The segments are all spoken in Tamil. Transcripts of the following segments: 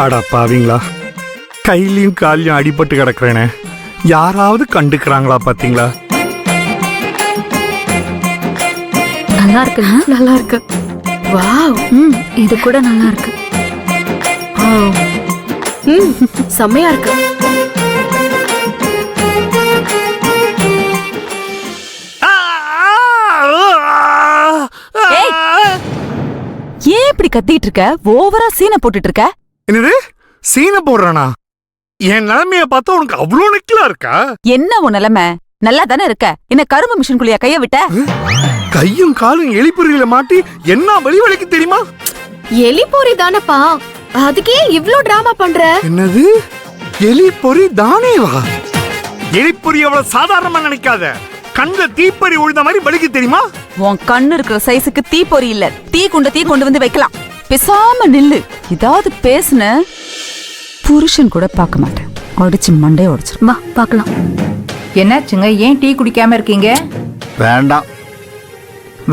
அடா பாவீங்களா, கையிலையும் காலையும் அடிபட்டு கிடக்குறேனே, யாராவது கண்டுக்கிறாங்களா பாத்தீங்களா? நல்லா இருக்கு, நல்லா இருக்கு. வாவ், இது கூட நல்லா இருக்கு. செம்மையா இருக்கு. ஏன் இப்படி கத்திட்டு இருக்க? ஓவரா சீனை போட்டுட்டு இருக்க. என்னது சீனை போடுறானா? என் நிலைமைய பார்த்தா உனக்கு அவ்வளவு நெக்கிலா இருக்கா? என்ன உன் நிலைமை? நல்லா தானே இருக்க. என்ன கரும்பு மிஷின்குள்ளியா கைய விட்ட? கையும் காலும் எலிப்பொறியில மாட்டி என்ன வலி வலிக்கு தெரியுமா? எலிப்பொறி தானப்பா, அதுக்கே இவ்ளோ டிராமா பண்ற? என்னது எலிப்பொறி தானேவா? எலிப்பொறி அவ்வளவு சாதாரணமா நினைக்காத. கண்ணுல தீப்பொறி உழுத மாதிரி வலிக்கு தெரியுமா? உன் கண்ணு இருக்கிற சைஸுக்கு தீ பொறி இல்ல, தீ கொண்டு வந்து வைக்கலாம். பேசாம நில்லு. ஏதாவது பேசுன புருஷன் கூட பார்க்க மாட்டேன். அடிச்சு மண்டைய உடைச்சிருமா. பார்க்கலாம். என்னாச்சுங்க, ஏன் டீ குடிக்காம இருக்கீங்க? வேண்டாம்.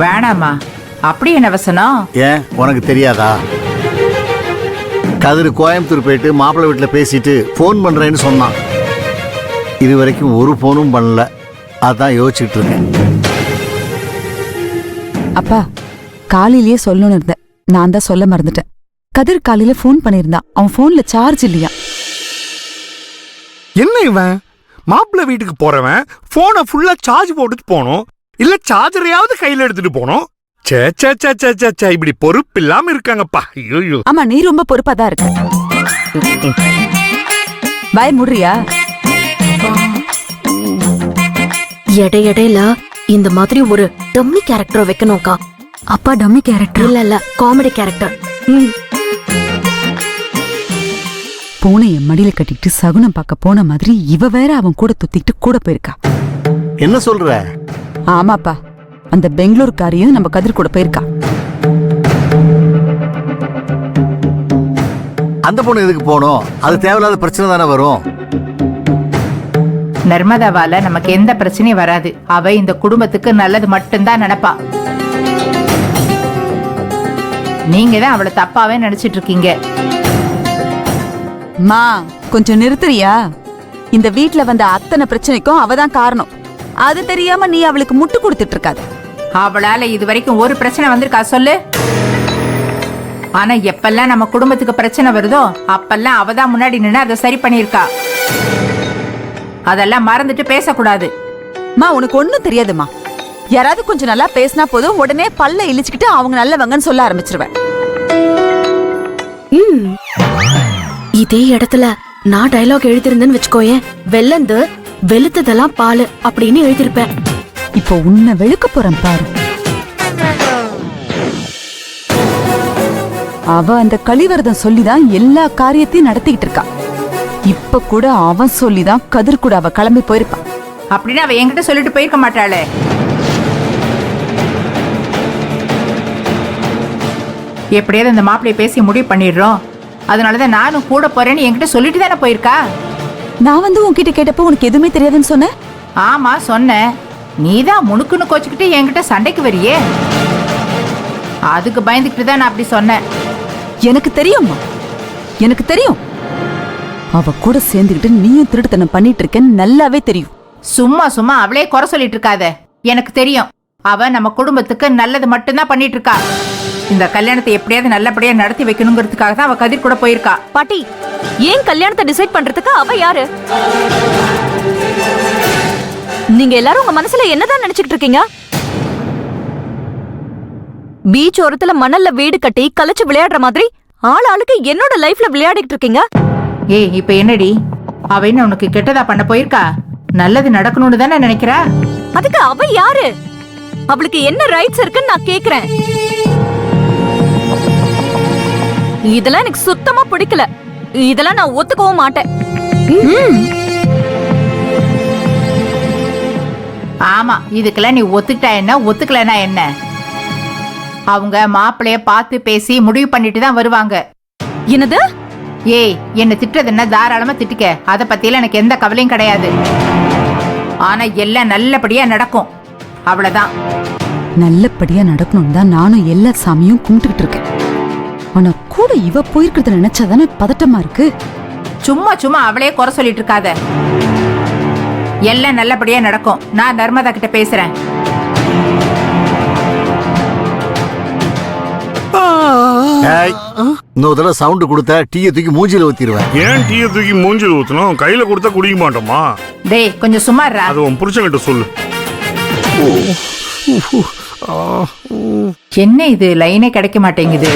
வேணாமா? அப்படி என்ன வசனம்? ஏன் உனக்கு தெரியாதா? கதிர் கோயம்புத்தூர் போயிட்டு மாப்பிள்ளை வீட்டில் பேசிட்டு ஃபோன் பண்ணுறேன்னு சொன்னான். இது வரைக்கும் ஒரு ஃபோனும் பண்ணல. அதான் யோசிச்சுட்டு இருக்கேன். அப்பா, காலையிலேயே சொல்லணும்னு இருந்தேன், நான் தான் சொல்ல மறந்துட்டேன். கதிர் காலையில ஃபோன் பண்ணியிருந்தான். அவன் ஃபோன்ல சார்ஜ் இல்லையா. என்ன இவன் மாப்பிள்ளை வீட்டுக்கு போறவன் போனை ஃபுல்லா சார்ஜ் போட்டுட்டு போனோம், இல்ல சார்ஜரையாவது கையில எடுத்துட்டு போனோம். சே சே சே சே சே சே, இப்படி பொறுப்பு இல்லாம இருக்காங்கப்பா. ஐயோ. ஆமா, நீ ரொம்ப பொறுப்பா தான் இருக்க. வாய முடுறியா? இடையில இந்த மாதிரி ஒரு டம்மி கேரக்டர் வைக்கணும்க்கா. அப்பா டம்மி கேரக்டர் இல்ல, காமெடி கேரக்டர். பூனைய மடியில கட்டிட்டு சகுனம் பார்க்க போன மாதிரி இவ வேற அவன் கூட துத்திட்டு கூட போயிருக்கா. என்ன சொல்ற? ஆமாப்பா, அந்த பெங்களூர்காரியும் நம்ம கதிர் கூட போயிருக்கா. அந்த பொண்ணு எதுக்கு போனோம்? அது தேவையில்லாத பிரச்சனை தானே வரும். நர்மதாவால நமக்கு எந்த பிரச்சனையும் வராது. அவ இந்த குடும்பத்துக்கு நல்லது மட்டும்தான் நினைப்பா. நீங்க தான் அவளை தப்பாவே நினைச்சிட்டு இருக்கீங்க. மா, கொஞ்சம் நிறுத்துறியா? இந்த வீட்ல வந்த அத்தனை பிரச்சனைக்கும் அவதான் காரணம். அது தெரியாம நீ அவளுக்கு முட்டு கொடுத்துட்டு இருக்காத. அவளால இது வரைக்கும் ஒரு பிரச்சனை வந்திருக்கா சொல்லு? ஆனா எப்பெல்லாம் நம்ம குடும்பத்துக்கு பிரச்சனை வருதோ அப்பெல்லாம் அவதான் முன்னாடி நின்று அதை சரி பண்ணிருக்கா. அதெல்லாம் மறந்துட்டு பேசக்கூடாது. மா, உனக்கு ஒண்ணும் தெரியாதுமா. யாராவது கொஞ்சம் நல்லா பேசினா போதும், உடனே பல்ல இழிச்சுக்கிட்டு அவங்க நல்லவங்கன்னு சொல்ல ஆரம்பிச்சிருவேன். இதே இடத்துல நான் டயலாக் எழுதிருந்தேன்னு வச்சுக்கோயேன், வெள்ளந்து வெளுத்ததெல்லாம் பாலு அப்படின்னு எழுதிருப்பேன். இப்போ உன்னை வெளுக்க போறேன் பாரு. அவ அந்த கலிவரதம் சொல்லிதான் எல்லா காரியத்தையும் நடத்திக்கிட்டு இருக்கா. இப்ப கூட அவன் சொல்லிதான் கதிர் கூட அவ கிளம்பி போயிருப்பா. அப்படின்னு அவ என்கிட்ட சொல்லிட்டு போயிருக்க மாட்டாளே. எப்படியாவது அந்த மாப்பிள்ளைய பேசி முடிவு பண்ணிடுறோம், அதனாலதான் நானும் கூட போறேன்னு என்கிட்ட சொல்லிட்டு தானே போயிருக்கா. நான் வந்து உன்கிட்ட கேட்டப்போ உனக்கு எதுவுமே தெரியாதுன்னு சொன்ன. ஆமா சொன்னேன். நீதான் முணுக்குன்னு கோச்சுக்கிட்டு என்கிட்ட சண்டைக்கு வரியே. அதுக்கு பயந்துக்கிட்டு தான் நான் அப்படி சொன்னேன். எனக்கு தெரியும்மா, எனக்கு தெரியும். அவ கூட சேர்ந்துக்கிட்டு நீயும் திருட்டுத்தனம் பண்ணிட்டு இருக்கேன்னு நல்லாவே தெரியும். சும்மா சும்மா அவளே குறை சொல்லிட்டு இருக்காத. எனக்கு தெரியும், அவ நம்ம குடும்பத்துக்கு நல்லது மட்டும்தான் பண்ணிட்டு இருக்கா. இந்த கல்யாணத்தை எப்படியாவது நல்லபடியா நடத்தி வைக்கணுங்கிறதுக்காக தான் அவ கதிர் கூட போயிருக்கா. பாட்டி, ஏன் கல்யாணத்தை டிசைட் பண்றதுக்கு அவ யாரு? நீங்க எல்லாரும் உங்க மனசுல என்னதான் நினைச்சுக்கிட்டு இருக்கீங்க? பீச் ஓரத்துல மணல்ல வீடு கட்டி கலைச்சு விளையாடுற மாதிரி ஆள் ஆளுக்கு என்னோட லைஃப்ல விளையாடிட்டு இருக்கீங்க. ஏய், இப்ப என்னடி அவ என்ன உனக்கு கெட்டதா பண்ண போயிருக்கா? நல்லது நடக்கணும்னு தானே நினைக்கிறா. அதுக்கு அவ யாரு? அவளுக்கு என்ன ரைட்ஸ் இருக்குன்னு நான் கேக்குறேன். இதெல்லாம் எனக்கு சுத்தமா பிடிக்கல. இதெல்லாம் நான் ஒத்துக்கவும் மாட்டேன். ஆமா, இதுக்கெல்லாம் நீ ஒத்துக்கிட்டா என்ன, ஒத்துக்கலனா என்ன? அவங்க மாப்பிள்ளைய பார்த்து பேசி முடிவு பண்ணிட்டு தான் வருவாங்க. என்னது? ஏய், என்ன திட்டுறதுன்னா தாராளமா திட்டுக்க. அத பத்தியெல்லாம் எனக்கு எந்த கவலையும் கிடையாது. ஆனா எல்லாம் நல்லபடியா நடக்கும், அவ்வளவுதான். நல்லபடியா நடக்கணும் தான் நானும் எல்லா சாமியும் கும்பிட்டுக்கிட்டு இருக்கேன். ஆனா கூட இவ போயிருக்கிறத நினைச்சாதானே பதட்டமா இருக்கு. சும்மா சும்மா அவளே குறை சொல்லிட்டு இருக்காத. எல்லாம் நல்லபடியா நடக்கும். நான் நர்மதா கிட்ட பேசுறேன். ஏய், இன்னொரு தடவை சவுண்ட் கொடுத்த டீயை தூக்கி மூஞ்சில ஊத்திடுவேன். ஏன் டீயை தூக்கி மூஞ்சில ஊத்தணும்? கையில கொடுத்தா குடிக்க மாட்டோமா? டேய் கொஞ்சம் சும்மா இருடா. அது உன் புருஷன்கிட்ட சொல்லு. என்ன இது லைனே கிடைக்க மாட்டேங்குது.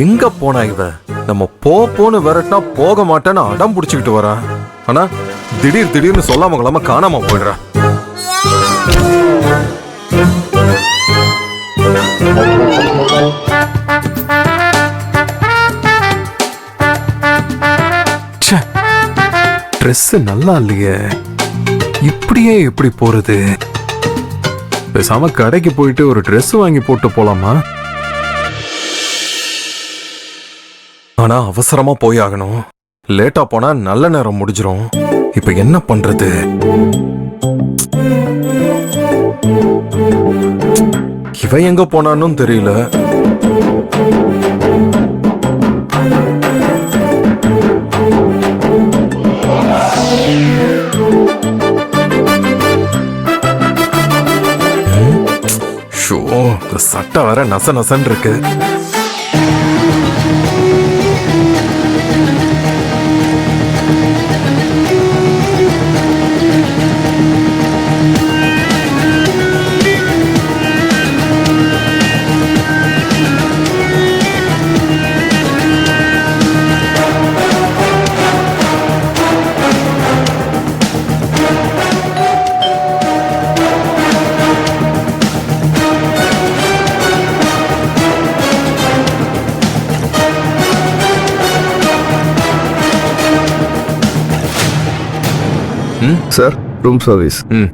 எங்க போனா இவ? நம்ம போன்னு விரட்டினா போக மாட்டேன்னு அடம் புடிச்சுக்கிட்டு வரா. ஆனா திடீர்னு சொல்லாம கொள்ளாம காணாம போயிடுறா. ட்ரெஸ் நல்லா இல்லையே, இப்படியே எப்படி போறது? பேசாம கடைக்கு போயிட்டு ஒரு ட்ரெஸ் வாங்கி போட்டு போலாமா? ஆனா அவசரமா போய் ஆகணும். லேட்டா போனா நல்ல நேரம் முடிஞ்சிரும். இப்ப என்ன பண்றது? இவ எங்க போனான்னு தெரியல. ஷோ, இந்த சட்டை வேற நச நசன்னு இருக்கு. Sir, room service. ம்.